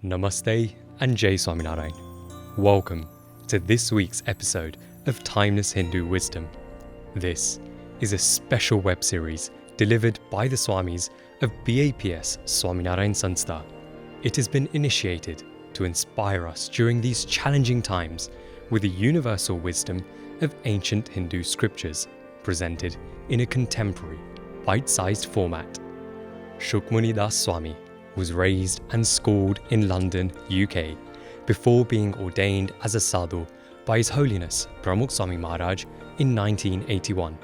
Namaste and Jai Swaminarayan. Welcome to this week's episode of Timeless Hindu Wisdom. This is a special web series delivered by the Swamis of BAPS Swaminarayan Sanstha. It has been initiated to inspire us during these challenging times with the universal wisdom of ancient Hindu scriptures presented in a contemporary, bite-sized format. Shukmunidas Swami was raised and schooled in London, UK, before being ordained as a sadhu by His Holiness Pramukh Swami Maharaj in 1981.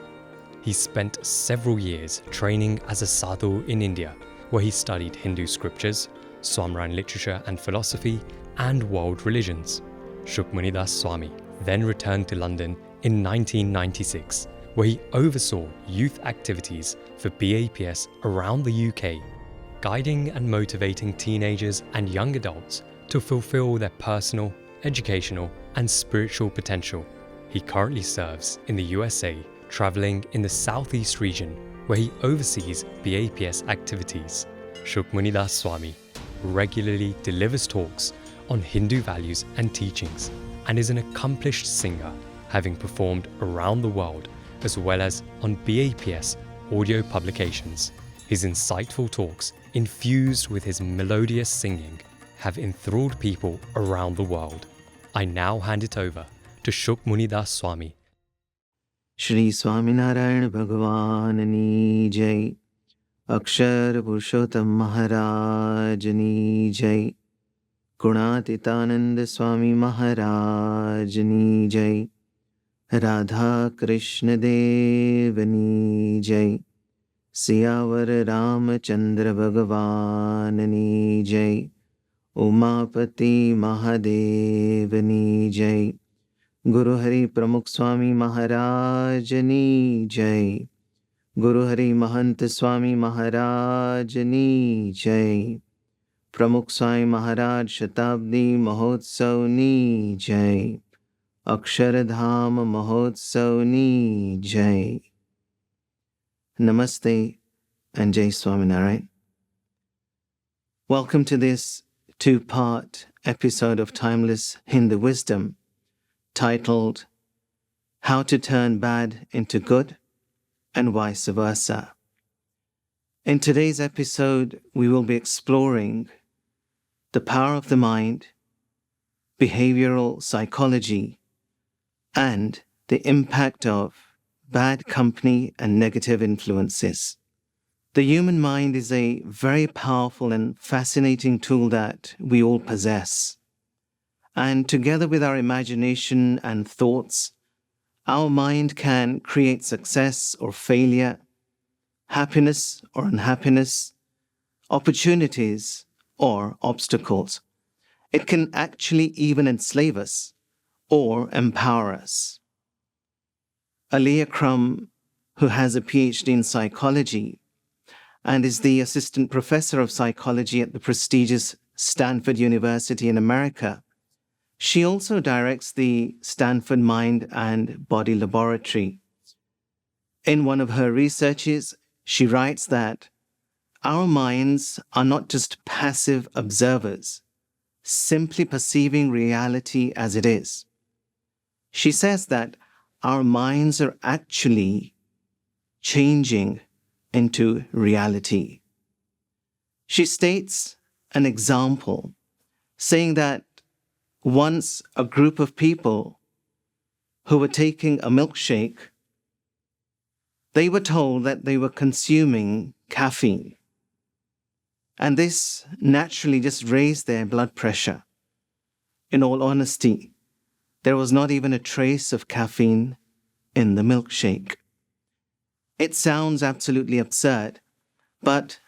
He spent several years training as a sadhu in India, where he studied Hindu scriptures, Swamran literature and philosophy, and world religions. Shukmunidas Swami then returned to London in 1996, where he oversaw youth activities for BAPS around the UK, guiding and motivating teenagers and young adults to fulfill their personal, educational, and spiritual potential. He currently serves in the USA, traveling in the Southeast region, where he oversees BAPS activities. Shukmunidas Swami regularly delivers talks on Hindu values and teachings, and is an accomplished singer, having performed around the world as well as on BAPS audio publications. His insightful talks, infused with his melodious singing, have enthralled people around the world. I now hand it over to Shukmunidas Swami. Shri Swaminarayan Bhagavan Jai, Akshar Purushottam Maharaj Jai, Gunatitananda Swami Maharaj Jai, Radha Krishna Devani Jai, Siyavar Ramachandra Bhagavani Jai, Umapati Mahadevani Jai, Guru Hari Pramukh Swami Maharaj Jai, Guru Hari Mahant Swami Maharaj Jai, Pramukh Swami Maharaj Shatabdi Mahotsav Jai, Akshardham Mahotsav Jai. Namaste and Jai Swaminarayan. Welcome to this two-part episode of Timeless Hindu Wisdom, titled How to Turn Bad into Good and Vice Versa. In today's episode, we will be exploring the power of the mind, behavioral psychology, and the impact of bad company and negative influences. The human mind is a very powerful and fascinating tool that we all possess. And together with our imagination and thoughts, our mind can create success or failure, happiness or unhappiness, opportunities or obstacles. It can actually even enslave us or empower us. Aliyah Crum, who has a PhD in psychology and is the assistant professor of psychology at the prestigious Stanford University in America, she also directs the Stanford Mind and Body Laboratory. In one of her researches, she writes that our minds are not just passive observers, simply perceiving reality as it is. She says that our minds are actually changing into reality. She states an example, saying that once a group of people who were taking a milkshake, they were told that they were consuming caffeine. And this naturally just raised their blood pressure. In all honesty, there was not even a trace of caffeine in the milkshake. It sounds absolutely absurd, but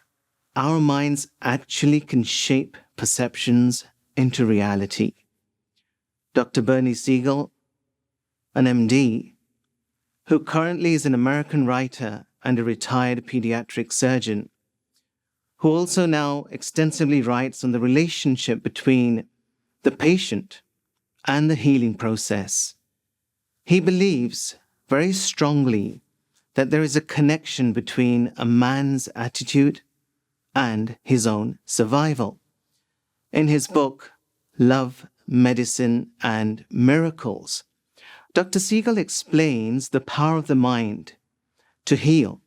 our minds actually can shape perceptions into reality. Dr. Bernie Siegel, an MD, who currently is an American writer and a retired pediatric surgeon, who also now extensively writes on the relationship between the patient and the healing process. He believes very strongly that there is a connection between a man's attitude and his own survival. In his book, Love, Medicine and Miracles, Dr. Siegel explains the power of the mind to heal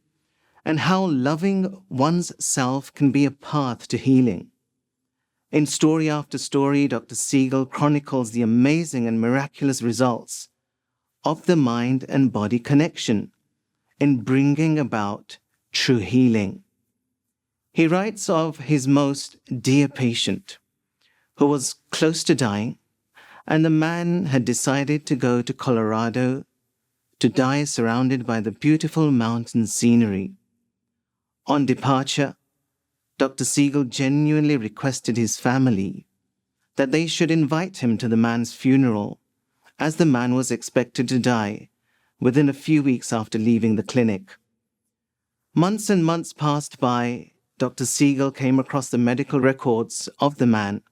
and how loving one's self can be a path to healing. In story after story, Dr. Siegel chronicles the amazing and miraculous results of the mind and body connection in bringing about true healing. He writes of his most dear patient who was close to dying, and the man had decided to go to Colorado to die surrounded by the beautiful mountain scenery. On departure, Dr. Siegel genuinely requested his family that they should invite him to the man's funeral, as the man was expected to die within a few weeks after leaving the clinic. Months and months passed by. Dr. Siegel came across the medical records of the man,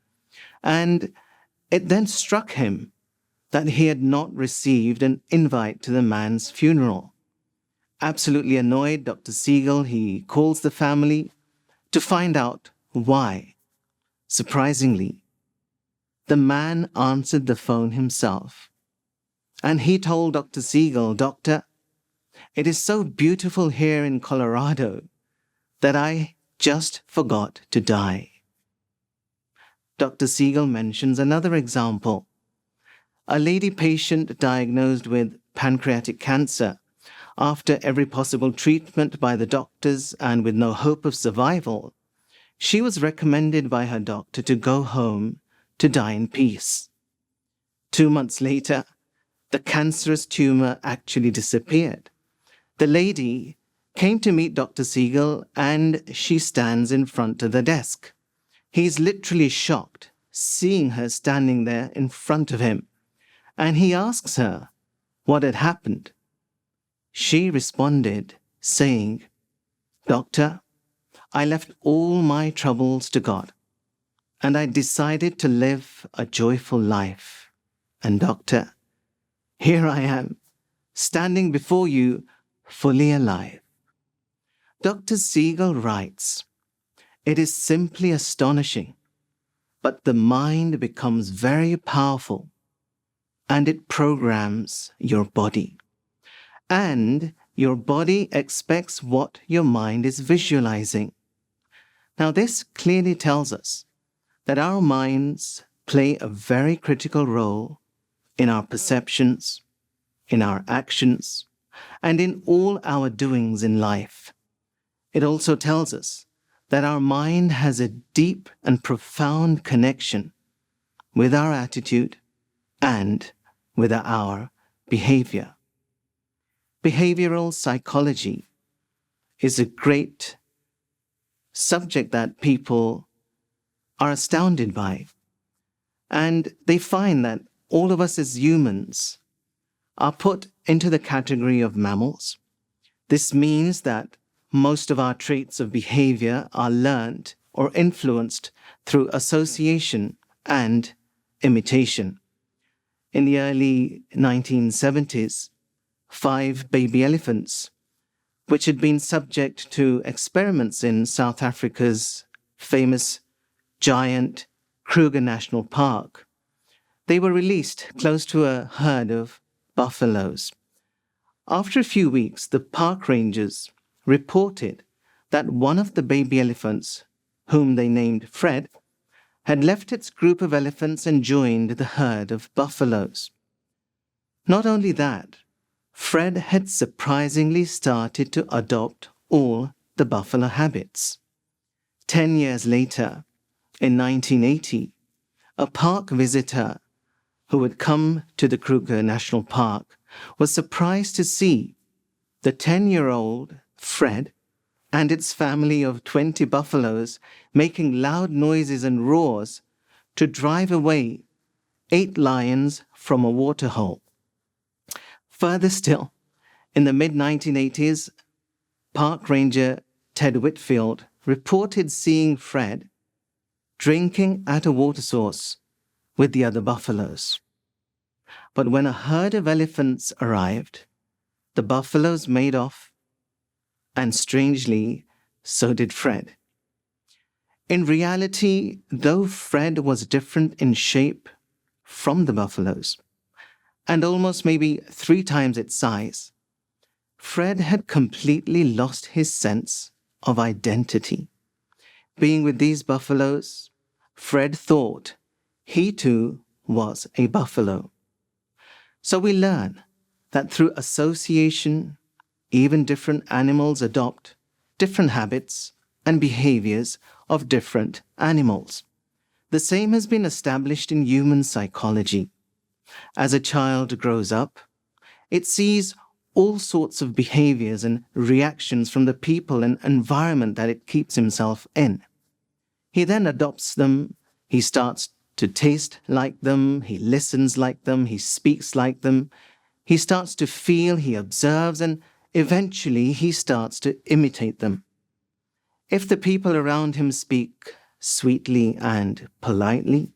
and it then struck him that he had not received an invite to the man's funeral. Absolutely annoyed, Dr. Siegel, he calls the family to find out why. Surprisingly, the man answered the phone himself, and he told Dr. Siegel, "Doctor, it is so beautiful here in Colorado that I just forgot to die." Dr. Siegel mentions another example. A lady patient diagnosed with pancreatic cancer. After every possible treatment by the doctors and with no hope of survival, she was recommended by her doctor to go home to die in peace. 2 months later, the cancerous tumor actually disappeared. The lady came to meet Dr. Siegel, and she stands in front of the desk. He's literally shocked seeing her standing there in front of him, and he asks her what had happened. She responded, saying, "Doctor, I left all my troubles to God, and I decided to live a joyful life. And doctor, here I am, standing before you, fully alive." Dr. Siegel writes, "It is simply astonishing, but the mind becomes very powerful, and it programs your body. And your body expects what your mind is visualizing." Now, this clearly tells us that our minds play a very critical role in our perceptions, in our actions, and in all our doings in life. It also tells us that our mind has a deep and profound connection with our attitude and with our behavior. Behavioral psychology is a great subject that people are astounded by, and they find that all of us as humans are put into the category of mammals. This means that most of our traits of behavior are learned or influenced through association and imitation. In the early 1970s, 5 baby elephants, which had been subject to experiments in South Africa's famous giant Kruger National Park, they were released close to a herd of buffaloes. After a few weeks, the park rangers reported that one of the baby elephants, whom they named Fred, had left its group of elephants and joined the herd of buffaloes. Not only that, Fred had surprisingly started to adopt all the buffalo habits. 10 years later, in 1980, a park visitor who had come to the Kruger National Park was surprised to see the 10-year-old Fred and its family of 20 buffaloes making loud noises and roars to drive away 8 lions from a waterhole. Further still, in the mid-1980s, park ranger Ted Whitfield reported seeing Fred drinking at a water source with the other buffaloes. But when a herd of elephants arrived, the buffaloes made off, and strangely, so did Fred. In reality, though Fred was different in shape from the buffaloes, and almost maybe 3 times its size, Fred had completely lost his sense of identity. Being with these buffaloes, Fred thought he too was a buffalo. So we learn that through association, even different animals adopt different habits and behaviors of different animals. The same has been established in human psychology. As a child grows up, it sees all sorts of behaviors and reactions from the people and environment that it keeps himself in. He then adopts them, he starts to taste like them, he listens like them, he speaks like them, he starts to feel, he observes, and eventually he starts to imitate them. If the people around him speak sweetly and politely,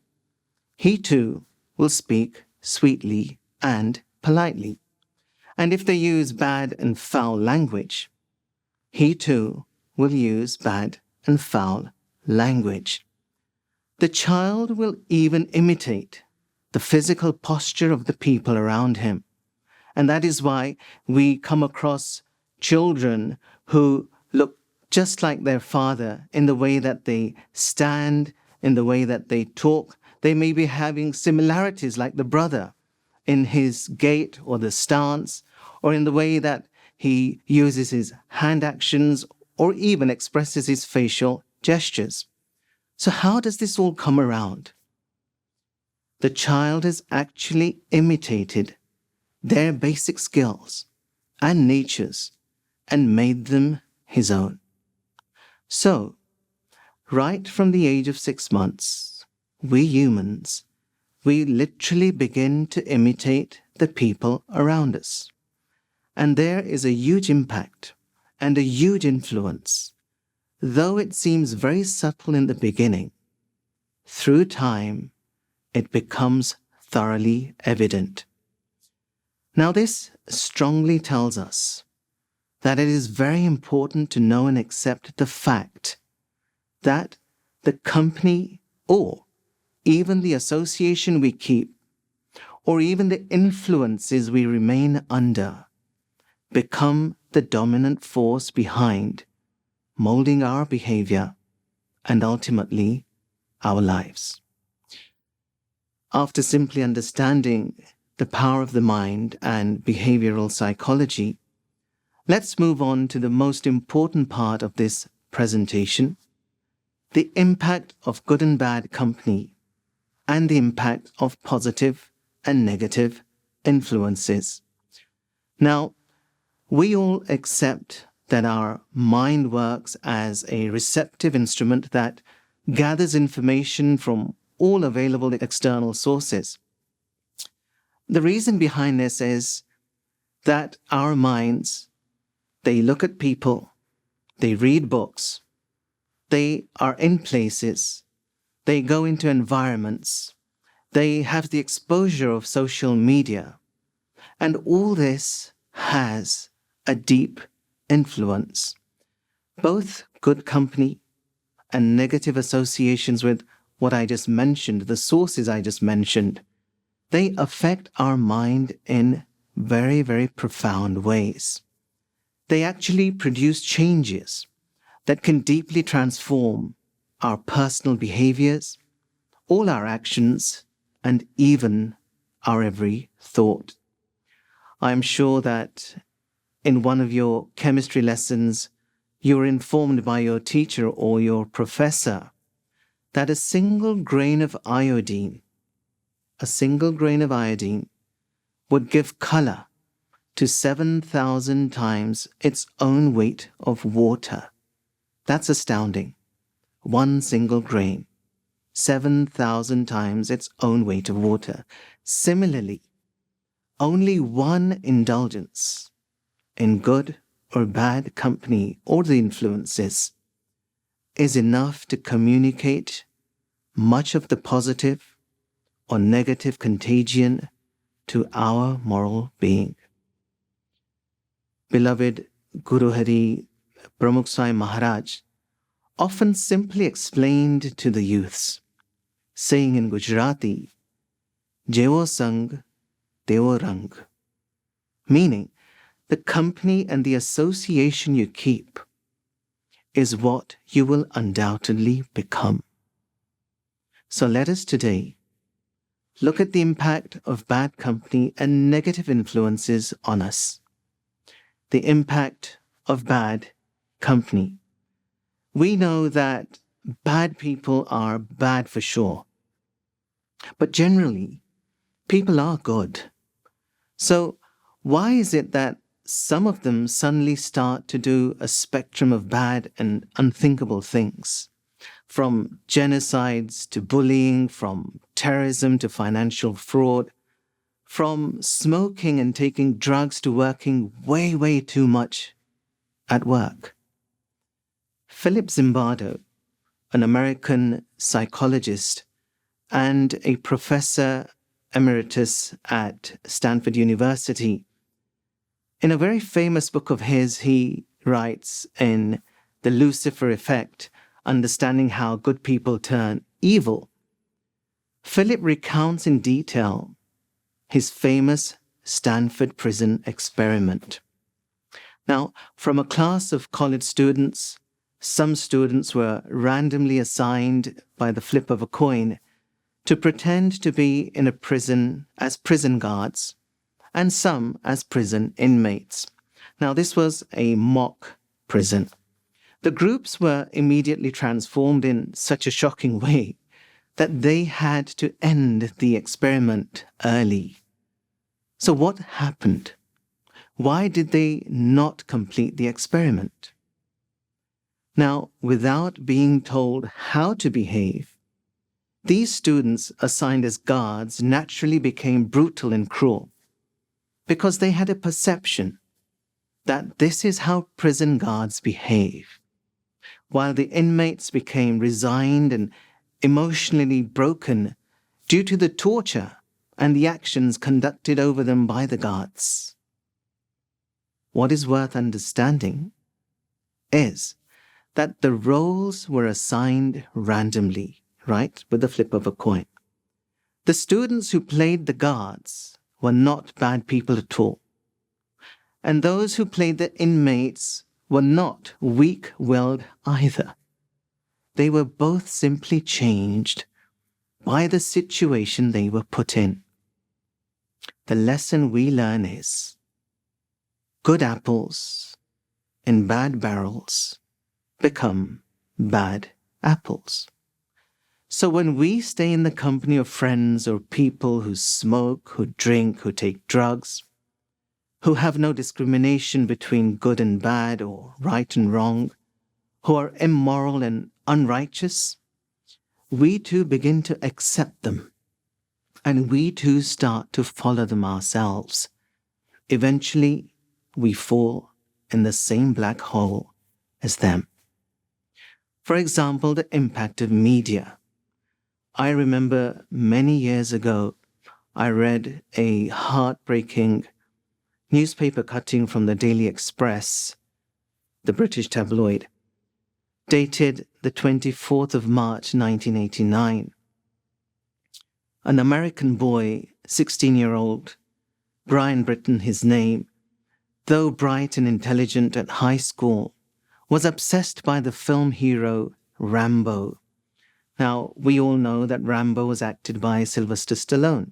he too will speak sweetly and politely. And if they use bad and foul language, he too will use bad and foul language. The child will even imitate the physical posture of the people around him. And that is why we come across children who look just like their father in the way that they stand, in the way that they talk. They may be having similarities like the brother in his gait or the stance, or in the way that he uses his hand actions, or even expresses his facial gestures. So how does this all come around? The child has actually imitated their basic skills and natures and made them his own. So, right from the age of 6 months, we humans, we literally begin to imitate the people around us. And there is a huge impact and a huge influence. Though it seems very subtle in the beginning, through time, it becomes thoroughly evident. Now, this strongly tells us that it is very important to know and accept the fact that the company or even the association we keep, or even the influences we remain under, become the dominant force behind molding our behavior and ultimately our lives. After simply understanding the power of the mind and behavioral psychology, let's move on to the most important part of this presentation, the impact of good and bad company and the impact of positive and negative influences. Now, we all accept that our mind works as a receptive instrument that gathers information from all available external sources. The reason behind this is that our minds, they look at people, they read books, they are in places, they go into environments, they have the exposure of social media, and all this has a deep influence. Both good company and negative associations with what I just mentioned, the sources I just mentioned, they affect our mind in very, very profound ways. They actually produce changes that can deeply transform our personal behaviors, all our actions, and even our every thought. I'm sure that in one of your chemistry lessons, you were informed by your teacher or your professor that a single grain of iodine would give color to 7,000 times its own weight of water. That's astounding. One single grain, 7,000 times its own weight of water. Similarly, only one indulgence in good or bad company or the influences is enough to communicate much of the positive or negative contagion to our moral being. Beloved Guru Hari Pramukh Swami Maharaj often simply explained to the youths, saying in Gujarati, Jevo sang, tevo rang, meaning the company and the association you keep is what you will undoubtedly become. So let us today look at the impact of bad company and negative influences on us. The impact of bad company. We know that bad people are bad for sure. But generally, people are good. So why is it that some of them suddenly start to do a spectrum of bad and unthinkable things? From genocides to bullying, from terrorism to financial fraud, from smoking and taking drugs to working way, way too much at work. Philip Zimbardo, an American psychologist and a professor emeritus at Stanford University, in a very famous book of his, he writes in The Lucifer Effect, Understanding How Good People Turn Evil, Philip recounts in detail his famous Stanford prison experiment. Now, from a class of college students, some students were randomly assigned by the flip of a coin to pretend to be in a prison as prison guards, and some as prison inmates. Now, this was a mock prison. The groups were immediately transformed in such a shocking way that they had to end the experiment early. So what happened? Why did they not complete the experiment? Now, without being told how to behave, these students assigned as guards naturally became brutal and cruel because they had a perception that this is how prison guards behave, while the inmates became resigned and emotionally broken due to the torture and the actions conducted over them by the guards. What is worth understanding is that the roles were assigned randomly, right, with the flip of a coin. The students who played the guards were not bad people at all. And those who played the inmates were not weak-willed either. They were both simply changed by the situation they were put in. The lesson we learn is good apples in bad barrels become bad apples. So when we stay in the company of friends or people who smoke, who drink, who take drugs, who have no discrimination between good and bad or right and wrong, who are immoral and unrighteous, we too begin to accept them, and we too start to follow them ourselves. Eventually, we fall in the same black hole as them. For example, the impact of media. I remember many years ago, I read a heartbreaking newspaper cutting from the Daily Express, the British tabloid, dated the 24th of March 1989. An American boy, 16-year-old, Brian Britton his name, though bright and intelligent at high school, was obsessed by the film hero Rambo. Now, we all know that Rambo was acted by Sylvester Stallone.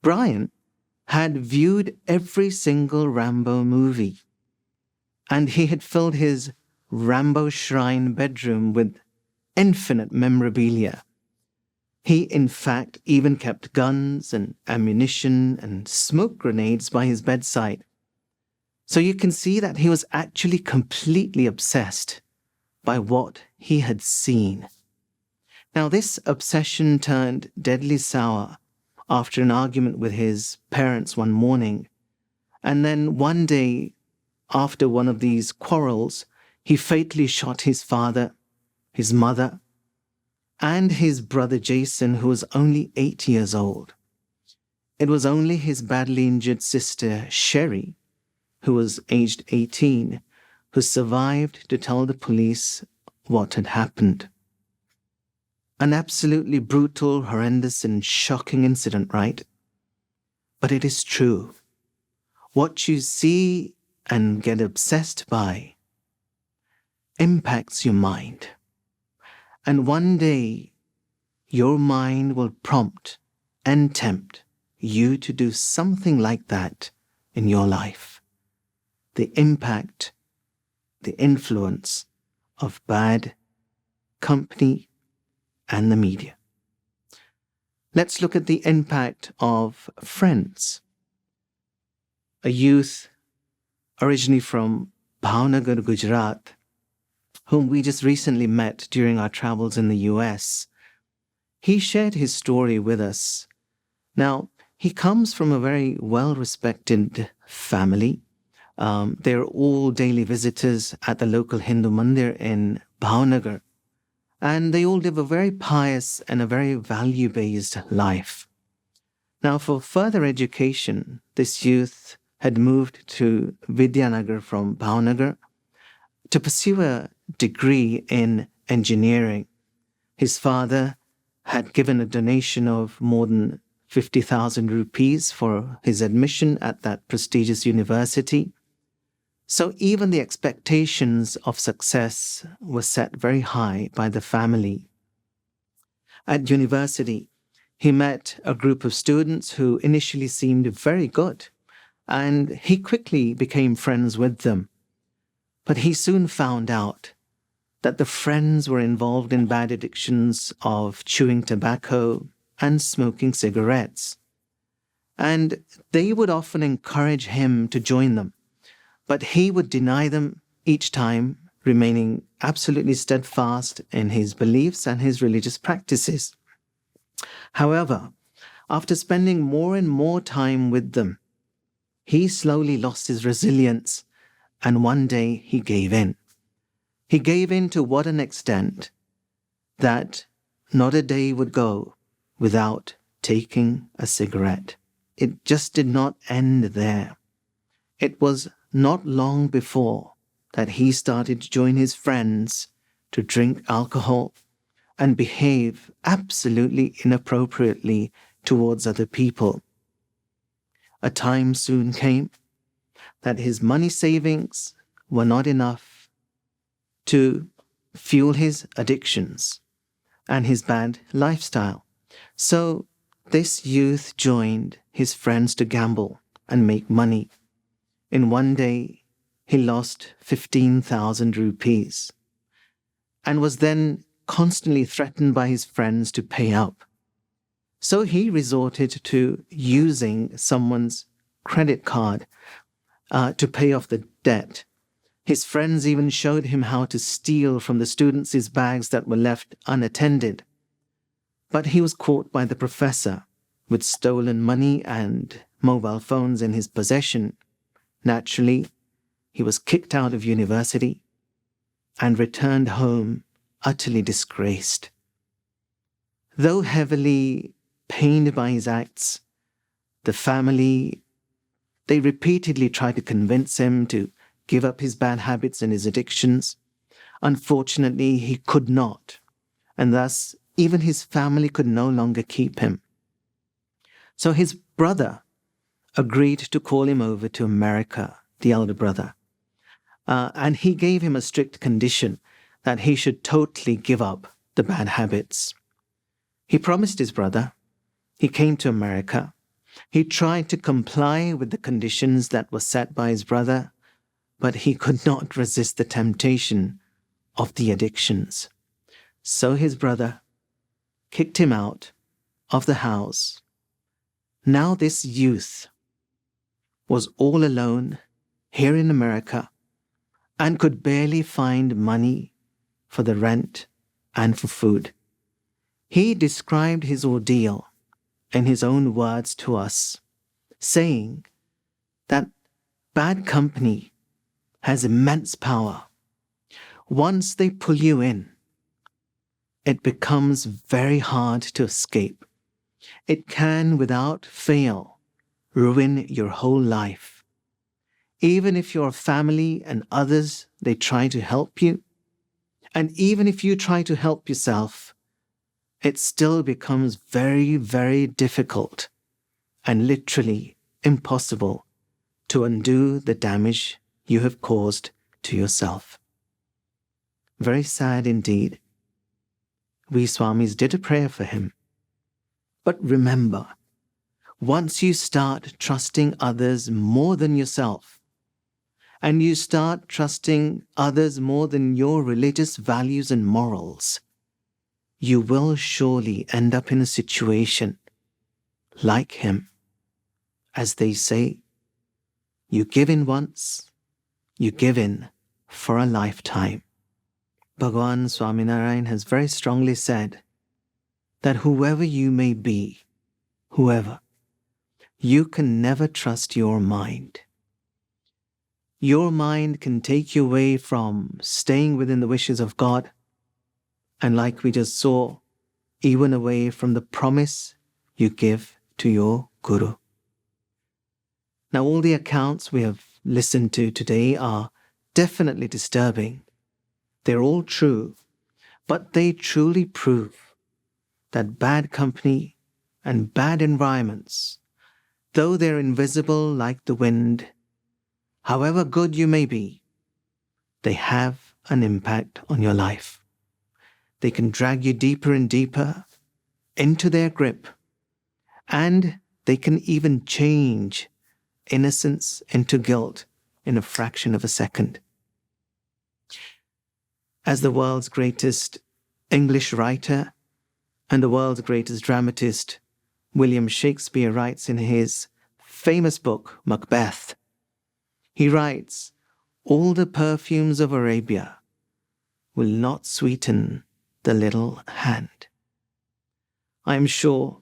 Brian had viewed every single Rambo movie, and he had filled his Rambo shrine bedroom with infinite memorabilia. He, in fact, even kept guns and ammunition and smoke grenades by his bedside. So you can see that he was actually completely obsessed by what he had seen. Now, this obsession turned deadly sour after an argument with his parents one morning. And then one day, after one of these quarrels, he fatally shot his father, his mother, and his brother Jason, who was only 8 years old. It was only his badly injured sister, Sherry, who was aged 18, who survived to tell the police what had happened. An absolutely brutal, horrendous, and shocking incident, right? But it is true. What you see and get obsessed by impacts your mind. And one day, your mind will prompt and tempt you to do something like that in your life. The impact, the influence of bad company and the media. Let's look at the impact of friends. A youth originally from Bhavnagar, Gujarat, whom we just recently met during our travels in the US, he shared his story with us. Now, he comes from a very well-respected family. They're all daily visitors at the local Hindu mandir in Bhavnagar. And they all live a very pious and a very value-based life. Now, for further education, this youth had moved to Vidyanagar from Bhavnagar to pursue a degree in engineering. His father had given a donation of more than 50,000 rupees for his admission at that prestigious university. So even the expectations of success were set very high by the family. At university, he met a group of students who initially seemed very good, and he quickly became friends with them. But he soon found out that the friends were involved in bad addictions of chewing tobacco and smoking cigarettes. And they would often encourage him to join them, but he would deny them each time, remaining absolutely steadfast in his beliefs and his religious practices. However, after spending more and more time with them, he slowly lost his resilience, and one day he gave in. He gave in to what an extent that not a day would go without taking a cigarette. It just did not end there. It was not long before that he started to join his friends to drink alcohol and behave absolutely inappropriately towards other people. A time soon came that his money savings were not enough to fuel his addictions and his bad lifestyle. So this youth joined his friends to gamble and make money. In one day, he lost 15,000 rupees and was then constantly threatened by his friends to pay up. So he resorted to using someone's credit card to pay off the debt. His friends even showed him how to steal from the students' bags that were left unattended. But he was caught by the professor with stolen money and mobile phones in his possession. Naturally, he was kicked out of university and returned home utterly disgraced. Though heavily pained by his acts, the family, they repeatedly tried to convince him to give up his bad habits and his addictions. Unfortunately, he could not, and thus even his family could no longer keep him. So his brother agreed to call him over to America, the elder brother, and he gave him a strict condition that he should totally give up the bad habits. He promised his brother. He came to America. He tried to comply with the conditions that were set by his brother, but he could not resist the temptation of the addictions. So his brother kicked him out of the house. Now this youth was all alone here in America and could barely find money for the rent and for food. He described his ordeal in his own words to us, saying that bad company has immense power. Once they pull you in, it becomes very hard to escape. It can, without fail, ruin your whole life. Even if your family and others, they try to help you, And even if you try to help yourself, it still becomes very, very difficult and literally impossible to undo the damage you have caused to yourself. Very sad indeed. We Swamis did a prayer for him. But remember, once you start trusting others more than yourself, and you start trusting others more than your religious values and morals, you will surely end up in a situation like him. As they say, you give in once, you give in for a lifetime. Bhagavan Swaminarayan has very strongly said that whoever you may be, whoever, you can never trust your mind. Your mind can take you away from staying within the wishes of God, and like we just saw, even away from the promise you give to your Guru. Now, all the accounts we have listened to today are definitely disturbing. They're all true, but they truly prove that bad company and bad environments, though they're invisible like the wind, however good you may be, they have an impact on your life. They can drag you deeper and deeper into their grip, and they can even change innocence into guilt in a fraction of a second. As the world's greatest English writer and the world's greatest dramatist, William Shakespeare, writes in his famous book, Macbeth, he writes, "All the perfumes of Arabia will not sweeten the little hand." I am sure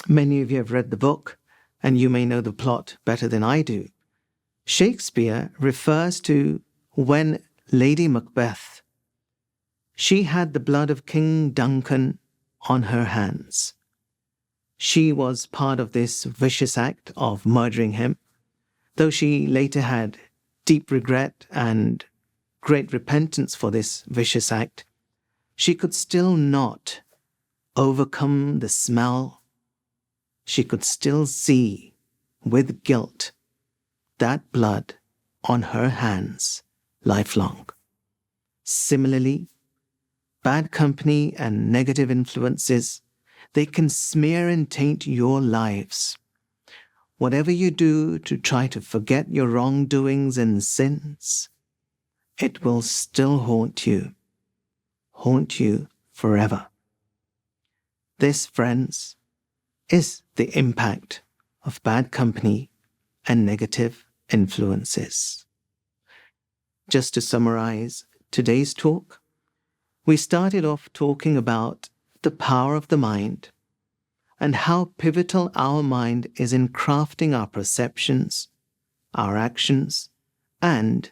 many of you have read the book, and you may know the plot better than I do. Shakespeare refers to when Lady Macbeth, she had the blood of King Duncan on her hands. She was part of this vicious act of murdering him, though she later had deep regret and great repentance for this vicious act. She could still not overcome the smell. She could still see, with guilt, that blood on her hands lifelong. Similarly, bad company and negative influences, they can smear and taint your lives. Whatever you do to try to forget your wrongdoings and sins, it will still haunt you forever. This, friends, is the impact of bad company and negative influences. Just to summarize today's talk, we started off talking about the power of the mind and how pivotal our mind is in crafting our perceptions, our actions, and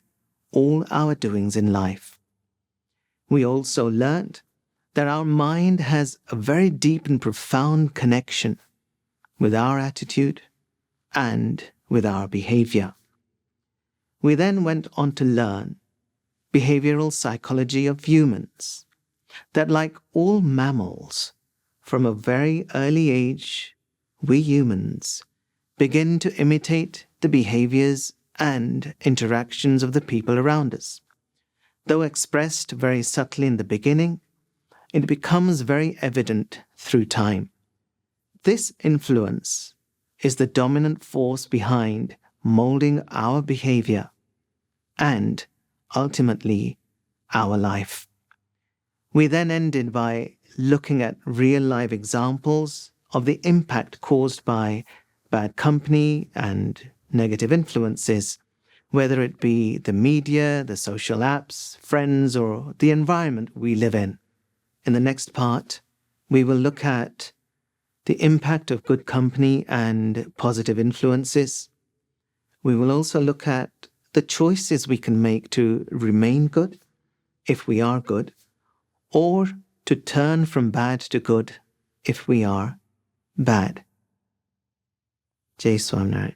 all our doings in life. We also learned that our mind has a very deep and profound connection with our attitude and with our behavior. We then went on to learn behavioral psychology of humans, that like all mammals, from a very early age, we humans begin to imitate the behaviors and interactions of the people around us. Though expressed very subtly in the beginning, it becomes very evident through time. This influence is the dominant force behind molding our behavior and, ultimately, our life. We then ended by looking at real-life examples of the impact caused by bad company and negative influences, whether it be the media, the social apps, friends, or the environment we live in. In the next part, we will look at the impact of good company and positive influences. We will also look at the choices we can make to remain good, if we are good, or to turn from bad to good, if we are bad. Jai Swaminarayan.